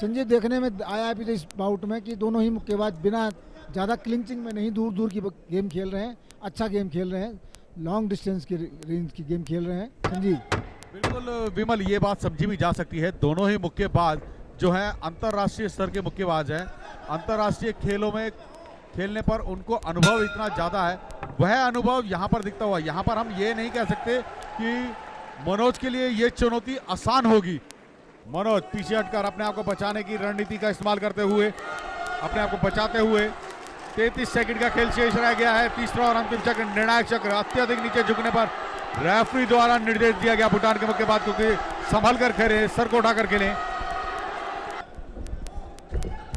संजय, देखने में आया भी इस बाउट में कि दोनों ही मुक्केबाज बिना ज़्यादा क्लिंचिंग में नहीं, दूर दूर की गेम खेल रहे हैं, अच्छा गेम खेल रहे हैं, लॉन्ग डिस्टेंस की रेंज की गेम खेल रहे हैं। संजीव, बिल्कुल विमल, ये बात समझी भी जा सकती है। दोनों ही मुक्केबाज जो हैं अंतर्राष्ट्रीय स्तर के मुक्केबाज हैं। अंतर्राष्ट्रीय खेलों में खेलने पर उनको अनुभव इतना ज़्यादा है, वह अनुभव यहाँ पर दिखता हुआ। यहाँ पर हम ये नहीं कह सकते कि मनोज के लिए ये चुनौती आसान होगी। मनोज पीछे हटकर अपने आप को बचाने की रणनीति का इस्तेमाल करते हुए, अपने आप को बचाते हुए 33 सेकंड का खेल शेष रह गया है। तीसरा और अंतिम चक्र, निर्णायक चक्र। अत्यधिक नीचे झुकने पर रेफरी द्वारा निर्देश दिया गया भूटान के मुक्केबाज को कि संभल कर खेलें, सर को उठाकर खेलें।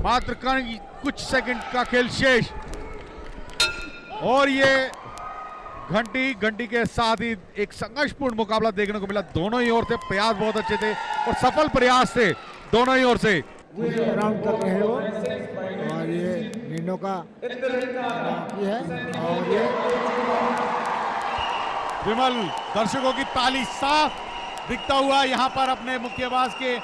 मात्र कुछ सेकंड का खेल शेष और ये घंटी के साथ ही एक संघर्षपूर्ण मुकाबला देखने को मिला। दोनों ही ओर से प्रयास बहुत अच्छे थे और सफल प्रयास थे दोनों ही ओर से। राउंड कर रहे हो और ये नीनो का है और ये विमल, दर्शकों की ताली साफ दिखता हुआ यहाँ पर अपने मुक्केबाज के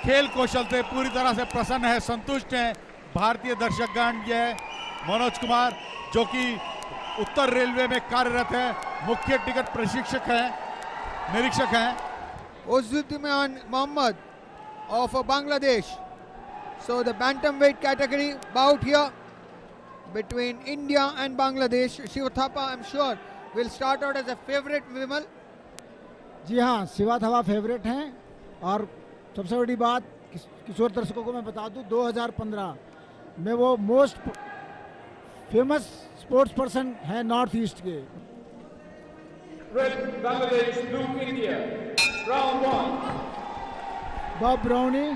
खेल कौशल से पूरी तरह से प्रसन्न है, संतुष्ट हैं भारतीय दर्शकगण। यह मनोज कुमार जो कि उत्तर रेलवे में कार्यरत है, मुख्य टिकट प्रशिक्षक हैं, निरीक्षक हैं। Uzzuddin Mohammed of Bangladesh. So the bantamweight category bout here between India and Bangladesh. Shiva Thapa, I'm sure, will start out as a favorite, Vimal. जी हाँ, शिवा थापा फेवरेट हैं। और सबसे बड़ी बात किशोर दर्शकों को मैं बता दूं, 2015 में वो मोस्ट फेमस स्पोर्ट्स पर्सन है नॉर्थ ईस्ट के। बॉब ब्राउनी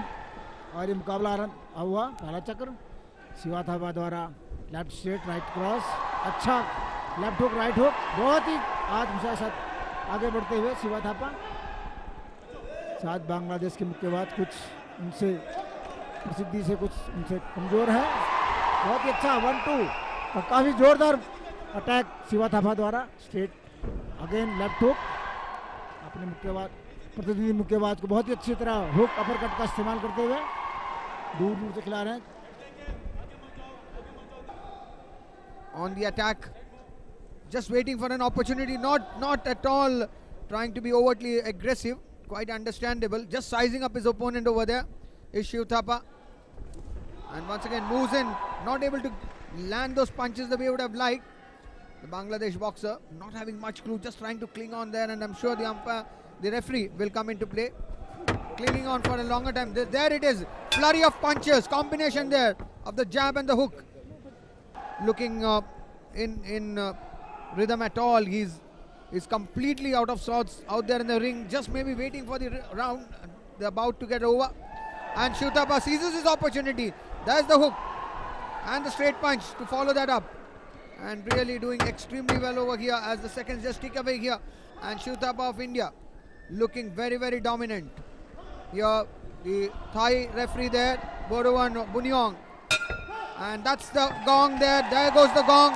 और ये मुकाबला हुआ पहला चक्र। शिवा थापा द्वारा लेफ्ट स्ट्रेट राइट क्रॉस, अच्छा लेफ्ट हुक राइट हुक, बहुत ही आत्मविश्वास साथ आगे बढ़ते हुए शिवा थापा। साथ बांग्लादेश के मुक्केबाज कुछ उनसे प्रसिद्धि से कुछ उनसे कमजोर है बहुत ही अच्छा 1-2 और काफी जोरदार अटैक शिवा थापा द्वारा। स्ट्रेट अगेन लेफ्ट हुक, अपने मुक्केबाज प्रतिनिधि मुक्केबाज को बहुत ही अच्छी तरह हुक अपरकट का इस्तेमाल करते हुए दूर दूर से खिला रहे हैं। On the attack, just waiting for an opportunity, not at all trying to be overtly aggressive, quite understandable, just sizing up his opponent over there is Shiv Thapa, and once again moves in, not able to land those punches the way he would have liked. The Bangladesh boxer not having much clue, just trying to cling on there, and I'm sure the umpire, the referee will come into play, clinging on for a longer time. There it is, flurry of punches, combination there of the jab and the hook. Looking in rhythm at all. He's completely out of sorts out there in the ring, just maybe waiting for the round, they're about to get over. And Shiv Thapa seizes his opportunity. There's the hook and the straight punch to follow that up, and really doing extremely well over here as the seconds just tick away here. And Shiv Thapa of India looking very, very dominant. Here the Thai referee there, Borowan Bunyong, and that's the gong there. There goes the gong,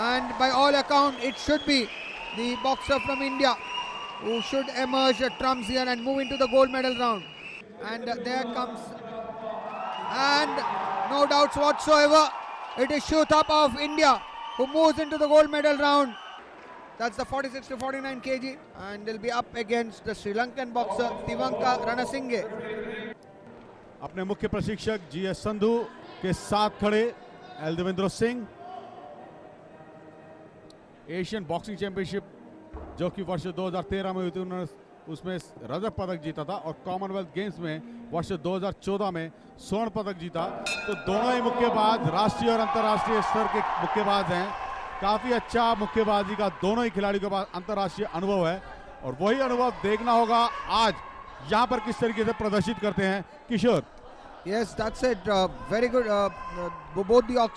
and by all account it should be the boxer from India who should emerge the trumps here and move into the gold medal round. And there comes, and no doubts whatsoever, it is Shiv Thapa of India who moves into the gold medal round. That's the 46 to 49 kg, and they'll be up against the Sri Lankan boxer Tivanka Ranasinghe. अपने मुख्य प्रशिक्षक GS Sandhu के साथ खड़े L Devendra Singh. Asian boxing championship जो कि वर्ष 2013 में हुई थी, उन्होंने उसमें रजत पदक जीता था, और कॉमनवेल्थ गेम्स में वर्ष 2014 में स्वर्ण पदक जीता। तो दोनों ही मुक्केबाज राष्ट्रीय और अंतर्राष्ट्रीय स्तर के मुक्केबाज हैं। काफी अच्छा मुक्केबाजी का दोनों ही खिलाड़ियों के पास अंतर्राष्ट्रीय अनुभव है, और वही अनुभव देखना होगा आज यहाँ पर किस तरीके से प्रदर्शित करते हैं किशोर। Yes, that's it. Very good. Both the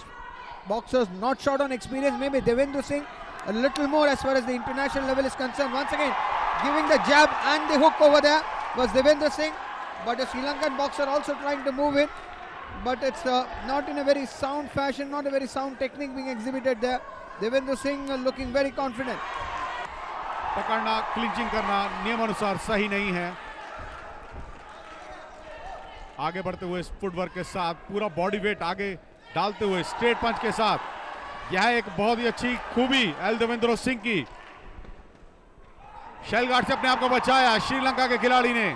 boxers not short on experience. Maybe Devendra Singh a little more as far as the international level is concerned. Once again, giving the jab and the hook over there was Devendra Singh, but a Sri Lankan boxer also trying to move in, but it's not in a very sound fashion, not a very sound technique being exhibited there. Devendra Singh looking very confident. पकड़ना, clinching करना नियमानुसार सही नहीं है। आगे बढ़ते हुए footwork के साथ पूरा बॉडी वेट आगे डालते हुए स्ट्रेट पंच के साथ, यह एक बहुत ही अच्छी खूबी एल देवेंद्र सिंह की। शेल गार्ड से अपने आप को बचाया श्रीलंका के खिलाड़ी ने।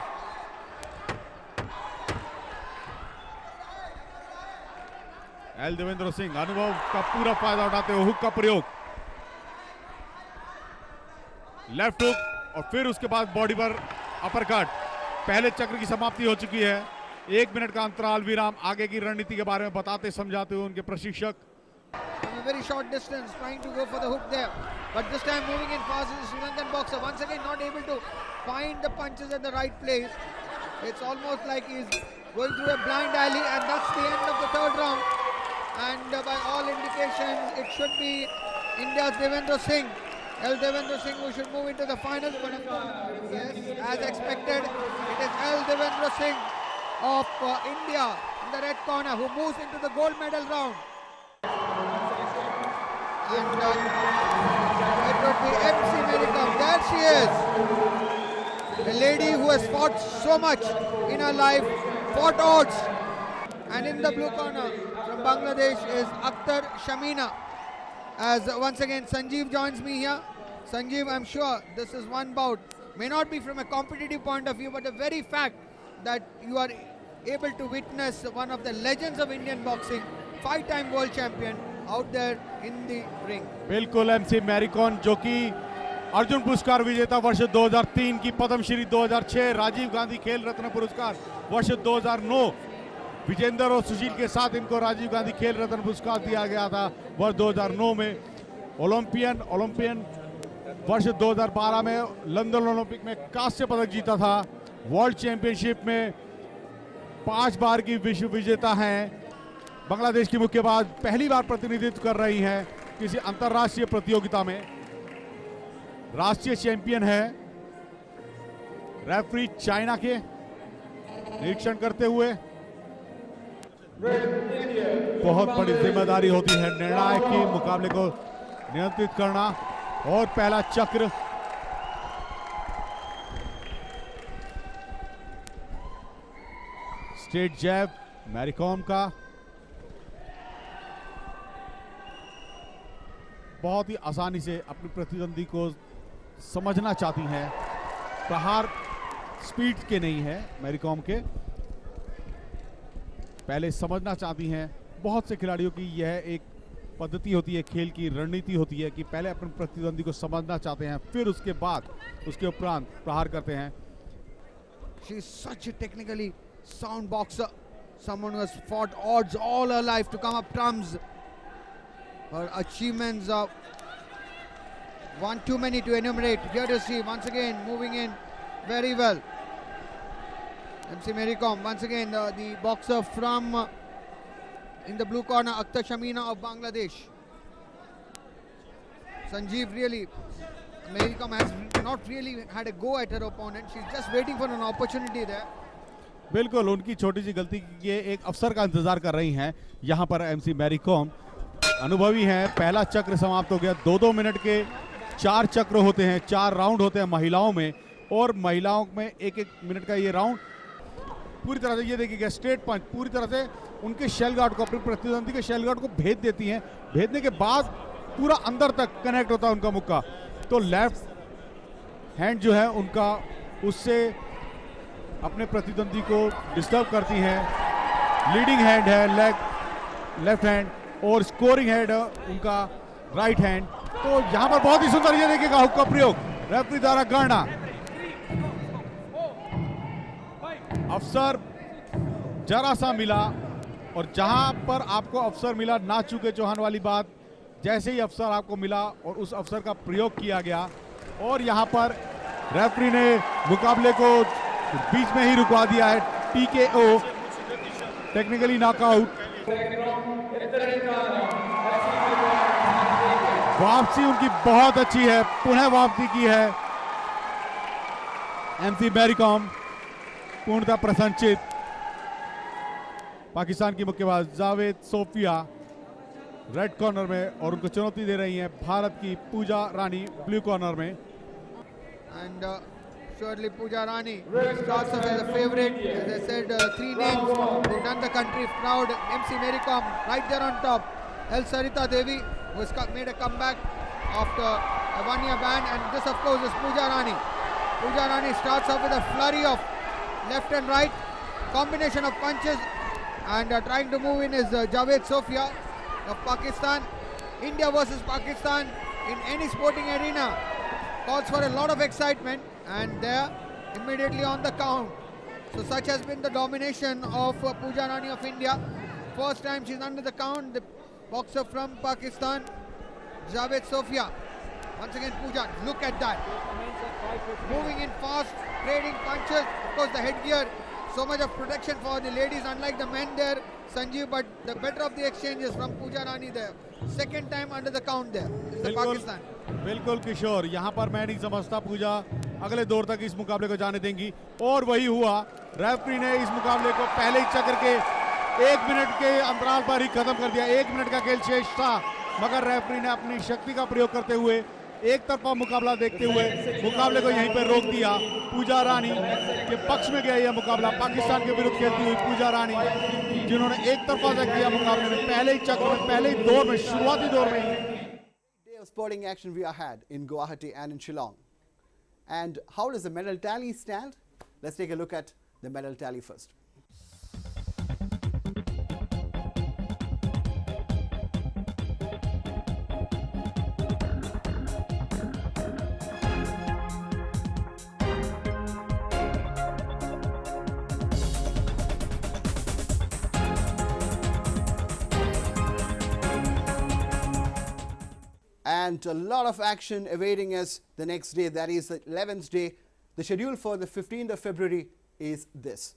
एल देवेंद्र सिंह अनुभव का पूरा फायदा उठाते हुए हुक का प्रयोग, लेफ्ट हुक, और फिर उसके बाद बॉडी पर अपरकट। पहले चक्र की समाप्ति हो चुकी है। 1 मिनट का अंतराल विराम। आगे की रणनीति के बारे में बताते समझाते हुए उनके प्रशिक्षक। From a very short distance, trying to go for the hook there, but this time moving in fast is the Sri Lankan boxer. Once again, not able to find the punches at the right place. It's almost like he's going through a blind alley, and that's the end of the third round. And by all indications, it should be India's Devendra Singh, El Devendra Singh, who should move into the finals. But yes, as expected, it is El Devendra Singh of India in the red corner who moves into the gold medal round. And it would be MC Maricom. There she is, a lady who has fought so much in her life, fought odds. And in the blue corner from Bangladesh is Akhtar Shamina. As once again Sanjeev joins me here. Sanjeev, I'm sure this is one bout, may not be from a competitive point of view, but the very fact that you are able to witness one of the legends of Indian boxing, 5-time world champion, out there in the ring. बिल्कुल MC मैरीकॉन, जो कि अर्जुन पुरस्कार विजेता वर्ष 2003 की, पद्मश्री 2006, राजीव गांधी खेल रत्न पुरस्कार वर्ष 2009, विजेंद्र और सुशील के साथ इनको राजीव गांधी खेल रत्न पुरस्कार दिया गया था वर्ष 2009 में। ओलंपियन वर्ष 2012 में लंदन ओलंपिक में कांस्य पदक जीता था। वर्ल्ड चैंपियनशिप में 5 बार की विश्व विजेता हैं। बांग्लादेश की मुक्केबाज पहली बार प्रतिनिधित्व कर रही हैं किसी अंतर्राष्ट्रीय प्रतियोगिता में। राष्ट्रीय चैंपियन है। रेफरी चाइना के निरीक्षण करते हुए बहुत बड़ी जिम्मेदारी होती है निर्णायक की मुकाबले को नियंत्रित करना। और पहला चक्र स्ट्रेट जैब मैरी कॉम का, बहुत ही आसानी से अपने प्रतिद्वंदी को समझना चाहती हैं। प्रहार स्पीड के नहीं है मैरी कॉम के, पहले समझना चाहती हैं। बहुत से खिलाड़ियों की यह एक पद्धति होती है, खेल की रणनीति होती है कि पहले अपने प्रतिद्वंदी को समझना चाहते हैं, फिर उसके बाद उसके उपरांत प्रहार करते हैं। She is such a technically sound boxer, someone who has fought odds all her life to come up trumps. Her achievements are one too many to enumerate. Here to see once again moving in very well. MC Mary Kom once again the boxer from in the blue corner, Akhtar Shamina of Bangladesh. Sanjeev really, Mary Kom has not really had a go at her opponent. She's just waiting for an opportunity there. बिल्कुल उनकी छोटी सी गलती के एक अवसर का इंतजार कर रही हैं यहाँ पर एमसी मैरी कॉम। अनुभवी हैं, पहला चक्र समाप्त हो गया। 2-2 मिनट के 4 चक्र होते हैं, 4 राउंड होते हैं महिलाओं में, और महिलाओं में 1-1 मिनट का ये राउंड। पूरी तरह से ये देखिएगा स्ट्रेट पंच पूरी तरह से उनके शेल गार्ड को, अपने प्रतिद्वंदी के शेल गार्ड को भेद देती हैं। भेदने के बाद पूरा अंदर तक कनेक्ट होता है उनका मुक्का। तो लेफ्ट हैंड जो है उनका उससे अपने प्रतिद्वंदी को डिस्टर्ब करती हैं। लीडिंग हैंड है लेफ्ट हैंड, और स्कोरिंग हैंड उनका राइट हैंड। तो यहाँ पर बहुत ही सुंदर ये देखिएगा हुक का प्रयोग रेफरी द्वारा करना। अवसर जरा सा मिला, और जहां पर आपको अवसर मिला ना चूके चौहान वाली बात, जैसे ही अवसर आपको मिला और उस अवसर का प्रयोग किया गया, और यहां पर रेफरी ने मुकाबले को बीच में ही रुकवा दिया है। TKO, technically knockout. वापसी उनकी बहुत अच्छी है, पुनः वापसी की है एमसी मैरी कॉम, पूर्णतः प्रसन्नचित। पाकिस्तान की मुक्केबाज जावेद सोफिया रेड कॉर्नर में, और उनको चुनौती दे रही हैं भारत की पूजा रानी ब्लू कॉर्नर में। And surely Pooja Rani starts off as a favorite. As I said, 3 names who've done the country proud. MC Mary Kom right there on top. El Sarita Devi, who has made a comeback after a 1-year ban, and this of course is Pooja Rani. Pooja Rani starts off with a flurry of left and right, combination of punches, and trying to move in is Javed Sophia of Pakistan. India versus Pakistan in any sporting arena calls for a lot of excitement, and they're immediately on the count. So such has been the domination of Pooja Rani of India. First time she's under the count, the boxer from Pakistan, Javed Sophia. Once again Pooja, look at that. Moving in fast, trading punches. Of course the headgear, so much of protection for the ladies unlike the men there, Sanjeev, but the better of the exchanges from Pooja Rani there. Second time under the count there. This is the Pakistan. बिल्कुल किशोर, यहाँ पर मैं नहीं समझता पूजा अगले दौर तक इस मुकाबले को जाने देंगी, और वही हुआ। रेफरी ने इस मुकाबले को पहले ही चक्र के 1 मिनट के अंतराल पर ही खत्म कर दिया। 1 मिनट का खेल शेष था, मगर रेफरी ने अपनी शक्ति का प्रयोग करते हुए एक तरफा मुकाबला देखते हुए मुकाबले को यहीं पर रोक दिया। पूजा रानी के पक्ष में गया यह मुकाबला, पाकिस्तान के विरुद्ध खेलती हुई पूजा रानी, जिन्होंने एक तरफा से किया मुकाबले में पहले ही चक्र में, पहले ही दौर में, शुरुआती दौर में ही। Sporting action we are had in Guwahati and in Shillong. And how does the medal tally stand? Let's take a look at the medal tally first. And a lot of action awaiting us the next day, that is the 11th day. The schedule for the 15th of February is this.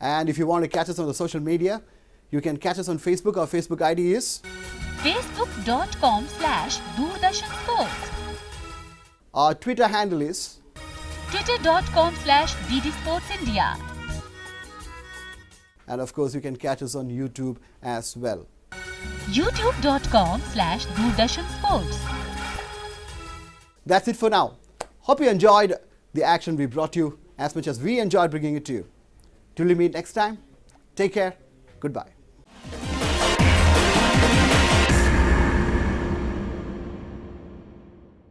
And if you want to catch us on the social media, you can catch us on Facebook. Our Facebook ID is facebook.com/Doordarshan Sports. Our Twitter handle is twitter.com/DD Sports India. And of course, you can catch us on YouTube as well. youtube.com/Doordarshan Sports. That's it for now. Hope you enjoyed the action we brought you as much as we enjoyed bringing it to you. Till we meet next time, take care. Goodbye.